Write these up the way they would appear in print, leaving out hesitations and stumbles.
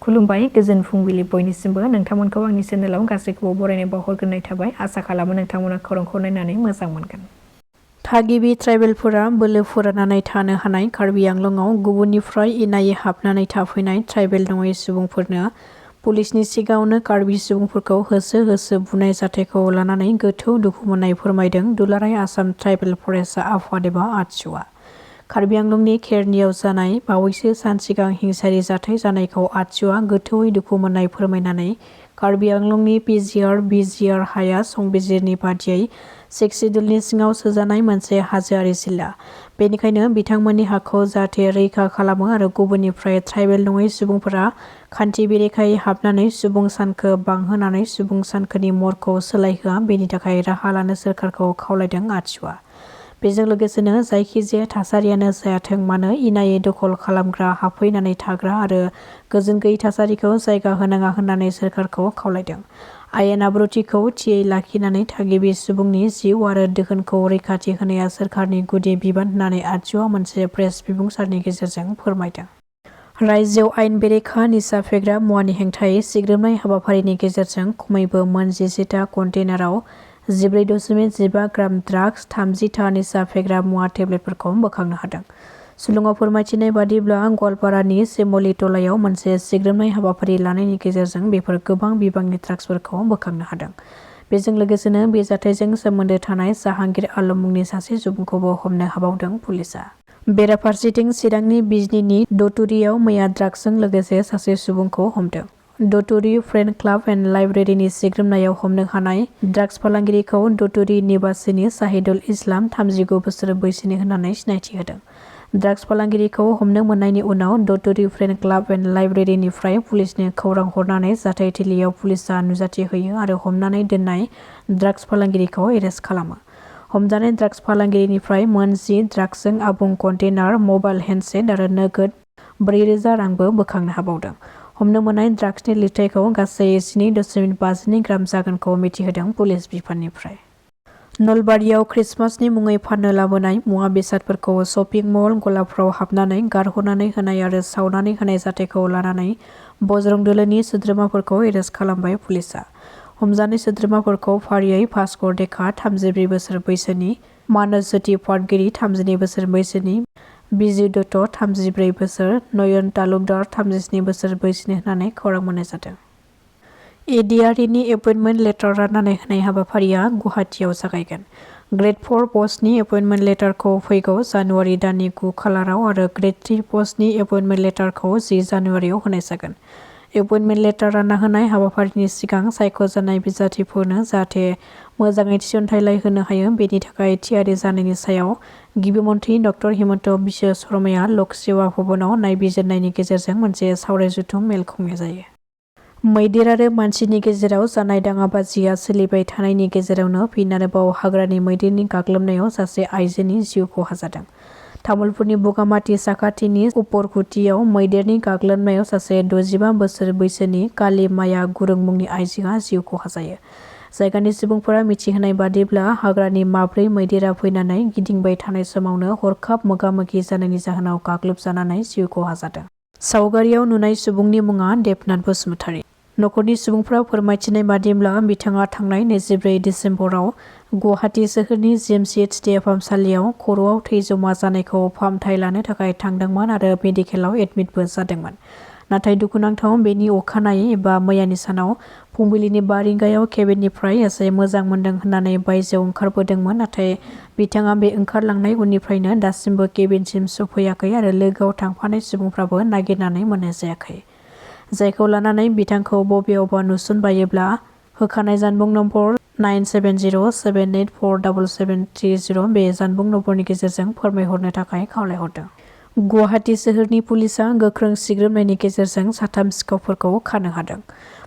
खुलुमबाय गोजोन फुंबिलि बयनिसिमबो नोंथांमोनखौ आंनि चेनेलाव गासैखौबो बरायनाय बावहरग्रोनाय थाबाय आसा खालामो नोंथांमोना खौरांखौ नायनानै मोजां मोनगोन। थागिबि ट्राइबेलफोरा बोलो फोराननानै थानो हानाय कार्बि आंलंआव गुबुननिफ्राय इनायै हाबनानै थाफैनाय ट्राइबेल नङै सुबुंफोरनो पुलिसनि सिगाङावनो कार्बि सुबुंफोरखौ होसो होसो बुनाय जाथायखौ लानानै गोथौ दुखु मोननाय फोरमायदों दुलाराय आसाम ट्राइबेल फरायसा आफाद एबा आटसुआ। कार्बि आंलंनि खेरनियाव जानाय बावैसो सान सिगां हिंसायारि जाथाय जानायखौ आटसुआ गोथौयै दुखु मोननाय फोरमायनानै कार्बि आंलंनि बिजिआर हाया संबिजिरनि बादियै 6 सिडुलनि सिङाव सोजानाय मोनसे हाजोआरि जिल्ला। बेनिखायनो बिथांमोननि हाखौ जाहाथे रैखा खालामो आरो गुबुननिफ्राय ट्राइबेल नङै सुबुंफोरा खान्थि बेरेखायै हाबनानै सुबुं सानखो बांहोनानै सुबुं सानखोनि महरखौ सोलायहोआ बेनि थाखाय राहा लानो सोरखारखौ खावलायदों आटसुआ। बेजों लोगोसेनो जायखिजाया थासारियानो जायाथों मानो इनायै दखल खालामग्रा हाबफैनानै थाग्रा आरो गोजोन गैयै थासारिखौ जायगा होनाङा होननानै सोरखारखौ खावलायदों। आयेन आब्रुथिखौ थियै लाखिनानै थागिबि सुबुंनि जिउ आरो दोहोनखौ रैखाथि होनाया सोरखारनि गुदि बिबान होननानै आटसुआ मोनसे प्रेस बिबुंसारनि गेजेरजों फोरमायदों। रायजोआव आयेन बेरेखा निसा फेग्रा मुवानि हेंथायै सिग्रोमनाय हाबाफारिनि गेजेरजों खमैबो मोन 17टा कन्टेनाराव 14.15 ग्राम ड्राग्स 30टा निसा फेग्रा मुवा टेब्लेटफोरखौ बोखांनो हादों। सुलुङाव फोरमायथिनाय बादिब्ला गवालपारानि सेमलि टलायाव मोनसे सिग्रोमनाय हाबाफारि लानायनि गेजेरजों बेफोर गोबां बिबांनि ड्राग्सफोरखौ बोखांनो हादों। बेजों लोगोसेनो बे जाथायजों सोमोन्दो थानाय जाहांगीर आलम मुंनि सासे सुबुंखौबो हमनो हाबावदों पुलिसआ। बेराफारसेथिं चिरांनि बिजनीनि दतुरियाव मैया ड्राग्सजों लोगोसे सासे सुबुंखौ हमदों। दतुरि फ्रेन्ड क्लाब एन्ड लाइब्रेरिनि सिग्रोमनायाव हमनो हानाय ड्राग्स फालांगिरिखौ दतुरि निवासिनि साहिदुल इस्लाम 39 बोसोर बैसोनि होननानै सिनायथि होदों। ड्राग्स फालांगिरिखौ हमनो मोननायनि उनाव दतुरि फ्रेन्ड क्लाब एन्ड लाइब्रेरिनिफ्राय पुलिसनो खौरां हरनानै जाथायथिलियाव पुलिसआ नुजाथि होयो आरो हमनानै दोननाय ड्राग्स फालांगिरिखौ एरेस्ट खालामो। हमजानाय ड्राग्स फालांगिरिनिफ्राय मोन 10 ड्राग्सजों आबुं कन्टेनार, मबाइल हेन्डसेट आरो नोगोद 4,000 रांबो बोखांनो हाबावदों। हमनो मोननाय ड्राग्सनि लिरथायखौ गासै 7.52 ग्राम जागोनखौ मिथिहोदों पुलिस बिफाननिफ्राय। नलबारियाव ख्रिस्टमासनि मुङै फाननो लाबोनाय मुवा बेसादफोरखौ शपिं मल गलाफोराव हाबनानै गारहरनानै होनाय आरो सावनानै होनाय जाथायखौ लानानै बजरं दोलोनि सोद्रोमाफोरखौ एरेस्ट खालामबाय पुलिसआ। हमजानाय सोद्रोमाफोरखौ फारियै भास्कर डेका 34 बोसोर बैसोनि, मानस ज्योति पाटगिरि 32 बोसोर बैसोनि, बिजु दत्त 34 बोसोर, नयन तालुकदार 37 बोसोर बैसोनि होननानै खौरां मोननाय जादों। एडिआरइनि एपइन्टमेन्ट लेटार राननानै होनाय हाबाफारिया गुवाहाटीआव जागायगोन। ग्रेड 4 पस्टनि एपइन्टमेन्ट लेटारखौ फैगौ जानुवारि दाननि 9 खालाराव आरो ग्रेड 3 पस्टनि एपइन्टमेन्ट लेटारखौ 10 जानुवारियाव होनाय जागोन। एपइन्टमेन्ट लेटार रानना होनाय हाबाफारिनि सिगां सायख'जानाय बिजाथिफोरनो जाहाथे मोजाङै थिसनथाइ होनो हायो बेनि थाखाय थियारि जानायनि सायाव गिबि मन्थ्रि ड हिमन्त बिश्व शर्माया लक सेवा भवनाव नायबिजिरनायनि गेजेरजों मोनसे सावराय जथुम मेल खुंनाय जायो। मैदेर आरो मानसिनि गेजेराव जानाय दाङाबाजिया सोलिबाय थानायनि गेजेरावनो फिन आरोबाव हाग्रानि मैदेरनि गाग्लोबनायाव सासे आइजोनि जिउ खहा जादों। तामुलपुरनि बगामाथि साखाथिनि उपरकुटियाव मैदेरनि गाग्लोबनायाव सासे 65 बोसोर बैसोनि काली माया गुरुं मुंनि आइजोआ जिउ खहा जायो। जायगानि सुबुंफोरा मिथिहोनाय बादिब्ला हाग्रानि माब्रै मैदेरा फैनानै गिदिंबाय थानाय समावनो हरखाब मोगा-मोगि जानायनि जाहोनाव गाग्लोबजानानै जिउ खहा जादों। सावगारियाव नुनाय सुबुंनि मुङा देबनाथ बसुमतारी। नखरनि सुबुंफोरा फोरमायथिनाय बादिब्ला बिथाङा थांनाय 24 डिसेम्बराव गुवाहाटी सोहोरनि जिएमसिएच देहा फाहामसालियाव खर'आव थै जमा जानायखौ फाहामथाय लानो थाखाय थांदोंमोन आरो मेडिकेलाव एडमिटबो जादोंमोन। नाथाय दुखुनांथाव बेनि अखानायै एबा मैयानि सानाव फुंबिलिनि 5 रिंगायाव केबिननिफ्राय एसे मोजां मोनदों होननानै बायजोआव ओंखारबोदोंमोन नाथाय बिथाङा बे ओंखारलांनाय उननिफ्रायनो दासिमबो केबिनसिम सफैयाखै आरो लोगोआव थांफानाय सुबुंफ्राबो नागिरनानै मोननाय जायाखै। जायखौ लानानै बिथांखौ बबेयावबा नुसनबायोब्ला होखानाय जानबुं नम्बर 9707847730 बे जानबुं नम्बरनि गेजेरजों फोरमायहरनो थाखाय खावलायहरदों। गुवाहाटी सोहोरनि पुलिसआ गोख्रों सिग्रोमनायनि गेजेरजों 3 सिखावफोरखौ खानो हादों।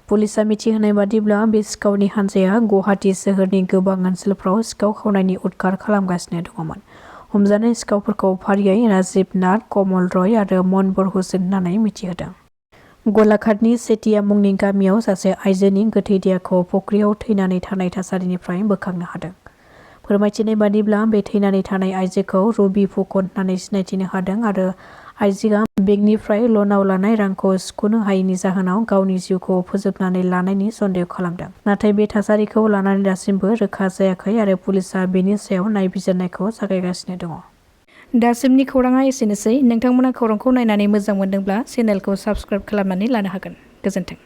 पुलिसआ मिथिहोनाय बादिब्ला बे सिखावनि हानजाया गुवाहाटी सोहोरनि गोबां ओनसोलफ्राव सिखाव खावनायनि उदखार खालामगासिनो दङमोन। हमजानाय सिखावफोरखौ फारियै राजिब नाथ, कमल रय आरो मनबर हुसेन होननानै मिथिहोदों। गलाघाटनि सेटिया मुंनि गामियाव सासे आइजोनि गोथै देहाखौ फुख्रियाव थैनानै थानाय थासारिनिफ्राय बोखांनो हादों। फोरमायथिनाय बादिब्ला बे थैनानै थानाय आइजोखौ रुबि फुकन होननानै सिनायथिनो हादों आरो आइजोआ बेंकनिफ्राय लनाव लानाय रांखौ सुख'नो हायैनि जाहोनाव गावनि जिउखौ फोजोबनानै लानायनि सन्देह खालामदों। नाथाय बे थासारिखौ लानानै दासिमबो रोखा जायाखै आरो पुलिसआ बेनि सायाव नायबिजिरनायखौ जागायगासिनो दङ। दासिमनि खौराङा एसेनोसै। नोंथांमोना खौरांखौ नायनानै मोजां मोनदोंब्ला चेनेलखौ साबस्क्राइब खालामनानै लानो हागोन। गोजोन्थों।